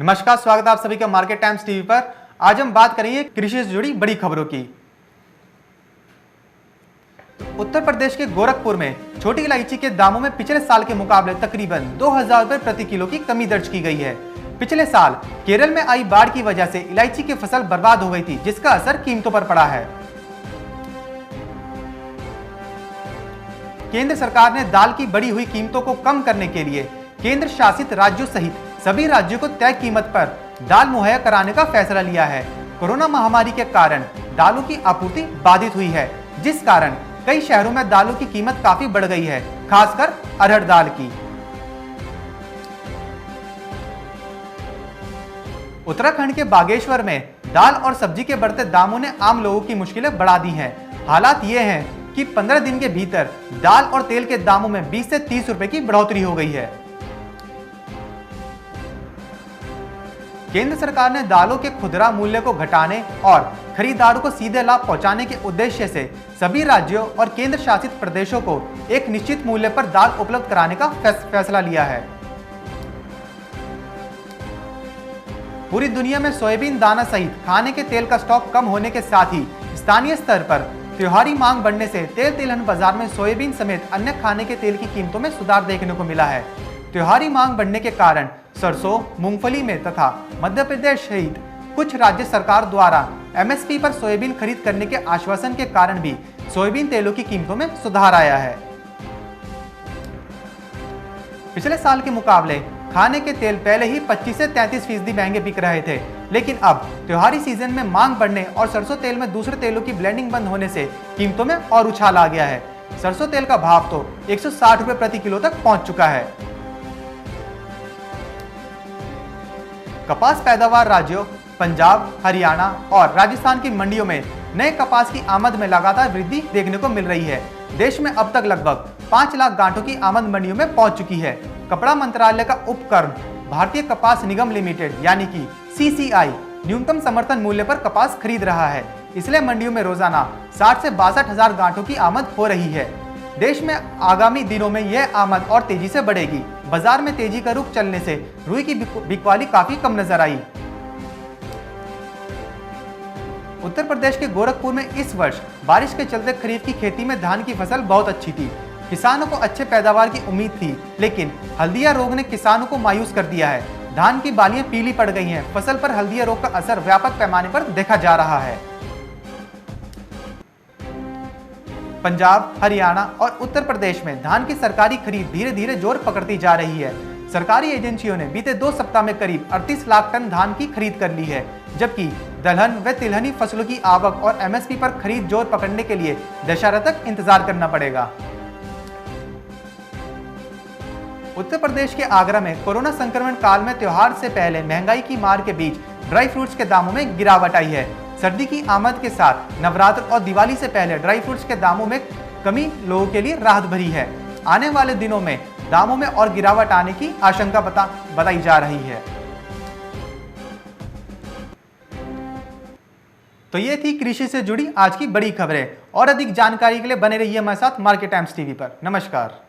नमस्कार, स्वागत है आप सभी का मार्केट टाइम्स टीवी पर। आज हम बात करेंगे कृषि से जुड़ी बड़ी खबरों की। उत्तर प्रदेश के गोरखपुर में छोटी इलायची के दामों में पिछले साल के मुकाबले तकरीबन 2000 रुपए प्रति किलो की कमी दर्ज की गई है। पिछले साल केरल में आई बाढ़ की वजह से इलायची की फसल बर्बाद हो गई थी, जिसका असर कीमतों पर पड़ा है। केंद्र सरकार ने दाल की बढ़ी हुई कीमतों को कम करने के लिए केंद्र शासित राज्यों सहित सभी राज्यों को तय कीमत पर दाल मुहैया कराने का फैसला लिया है। कोरोना महामारी के कारण दालों की आपूर्ति बाधित हुई है, जिस कारण कई शहरों में दालों की कीमत काफी बढ़ गई है, खासकर अरहर दाल की। उत्तराखंड के बागेश्वर में दाल और सब्जी के बढ़ते दामों ने आम लोगों की मुश्किलें बढ़ा दी हैं। हालात ये हैं कि 15 दिन के भीतर दाल और तेल के दामों में 20 से 30 रुपए की बढ़ोतरी हो गई है। केंद्र सरकार ने दालों के खुदरा मूल्य को घटाने और खरीदारों को सीधे लाभ पहुंचाने के उद्देश्य से सभी राज्यों और केंद्र शासित प्रदेशों को एक निश्चित मूल्य पर दाल उपलब्ध कराने का फैसला लिया है। पूरी दुनिया में सोयाबीन दाना सहित खाने के तेल का स्टॉक कम होने के साथ ही स्थानीय स्तर पर त्योहारी मांग बढ़ने से तेल तिलहन बाजार में सोयाबीन समेत अन्य खाने के तेल की कीमतों में सुधार देखने को मिला है। त्योहारी मांग बढ़ने के कारण सरसों, मूंगफली में तथा मध्य प्रदेश सहित कुछ राज्य सरकार द्वारा एमएसपी पर सोयाबीन खरीद करने के आश्वासन के कारण भी सोयाबीन तेलों की कीमतों में सुधार आया है। पिछले साल के मुकाबले खाने के तेल पहले ही 25 से 33% महंगे बिक रहे थे, लेकिन अब त्योहारी सीजन में मांग बढ़ने और सरसों तेल में दूसरे तेलों की ब्लेंडिंग बंद होने से कीमतों में और उछाल आ गया है। सरसों तेल का भाव तो 160 रुपए प्रति किलो तक पहुंच चुका है। कपास पैदावार राज्यों पंजाब, हरियाणा और राजस्थान की मंडियों में नए कपास की आमद में लगातार वृद्धि देखने को मिल रही है। देश में अब तक लगभग 5 लाख गांठों की आमद मंडियों में पहुंच चुकी है। कपड़ा मंत्रालय का उपक्रम भारतीय कपास निगम लिमिटेड यानी कि CCI न्यूनतम समर्थन मूल्य पर कपास खरीद रहा है, इसलिए मंडियों में रोजाना 60 से 62 हजार गांठों की आमद हो रही है। देश में आगामी दिनों में यह आमद और तेजी से बढ़ेगी। बाजार में तेजी का रुख चलने से रुई की बिकवाली काफी कम नजर आई। उत्तर प्रदेश के गोरखपुर में इस वर्ष बारिश के चलते खरीफ की खेती में धान की फसल बहुत अच्छी थी। किसानों को अच्छे पैदावार की उम्मीद थी, लेकिन हल्दिया रोग ने किसानों को मायूस कर दिया है। धान की बालियां पीली पड़ गई हैं। फसल पर हल्दिया रोग का असर व्यापक पैमाने पर देखा जा रहा है। पंजाब, हरियाणा और उत्तर प्रदेश में धान की सरकारी खरीद धीरे धीरे जोर पकड़ती जा रही है। सरकारी एजेंसियों ने बीते 2 सप्ताह में करीब 38 लाख टन धान की खरीद कर ली है, जबकि दलहन व तिलहनी फसलों की आवक और एमएसपी पर खरीद जोर पकड़ने के लिए दशहरा तक इंतजार करना पड़ेगा। उत्तर प्रदेश के आगरा में कोरोना संक्रमण काल में त्योहार से पहले महंगाई की मार के बीच ड्राई फ्रूट्स के दामों में गिरावट आई है। सर्दी की आमद के साथ नवरात्र और दिवाली से पहले ड्राई फ्रूट्स के दामों में कमी लोगों के लिए राहत भरी है। आने वाले दिनों में दामों में और गिरावट आने की आशंका बताई जा रही है। तो ये थी कृषि से जुड़ी आज की बड़ी खबरें। और अधिक जानकारी के लिए बने रहिए हमारे साथ मार्केट टाइम्स टीवी पर। नमस्कार।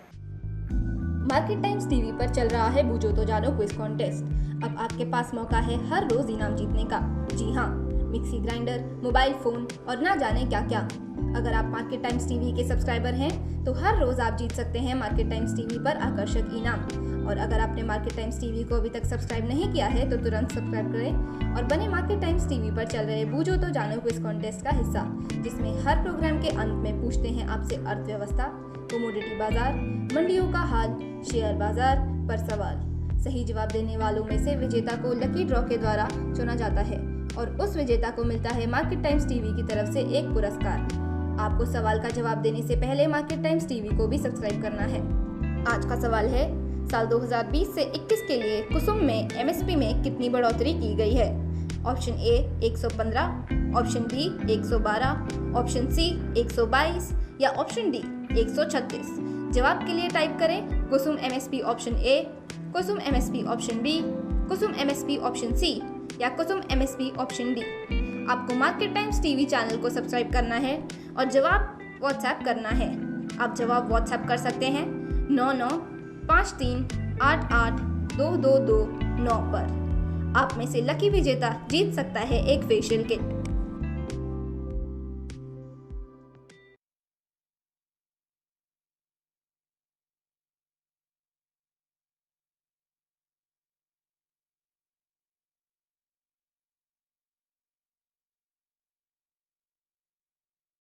मार्केट टाइम्स टीवी पर चल रहा है बूझो तो जानो क्विज कॉन्टेस्ट। अब आपके पास मौका है हर रोज इनाम जीतने का। जी हाँ, मिक्सी ग्राइंडर, मोबाइल फोन और ना जाने क्या क्या। अगर आप मार्केट टाइम्स टीवी के सब्सक्राइबर हैं तो हर रोज आप जीत सकते हैं मार्केट टाइम्स टीवी पर आकर्षक इनाम। और अगर आपने मार्केट टाइम्स टीवी को अभी तक सब्सक्राइब नहीं किया है तो तुरंत सब्सक्राइब करें और बने मार्केट टाइम्स टीवी पर चल रहे बूझो तो जानो क्विज कॉन्टेस्ट का हिस्सा, जिसमें हर प्रोग्राम के अंत में पूछते हैं आपसे अर्थव्यवस्था, कमोडिटी बाजार, मंडियों का हाल, शेयर बाजार पर सवाल। सही जवाब देने वालों में से विजेता को लकी ड्रॉ के द्वारा चुना जाता है और उस विजेता को मिलता है मार्केट टाइम्स टीवी की तरफ से एक पुरस्कार। आपको सवाल का जवाब देने से पहले मार्केट टाइम्स टीवी को भी सब्सक्राइब करना है। आज का सवाल है, साल 2020 से 21 के लिए कुसुम में एमएसपी में कितनी बढ़ोतरी की गई है? Option A 115, option B 112, option C 122 या ऑप्शन डी 136। जवाब के लिए टाइप करें Kusum MSP option A, Kusum MSP option B, Kusum MSP option C या कुसुम एमएसपी ऑप्शन डी। आपको मार्केट टाइम्स टीवी चैनल को सब्सक्राइब करना है और जवाब व्हाट्सएप करना है। आप जवाब व्हाट्सएप कर सकते हैं 9953882229 पर। आप में से लकी विजेता जीत सकता है एक फेशियल किट।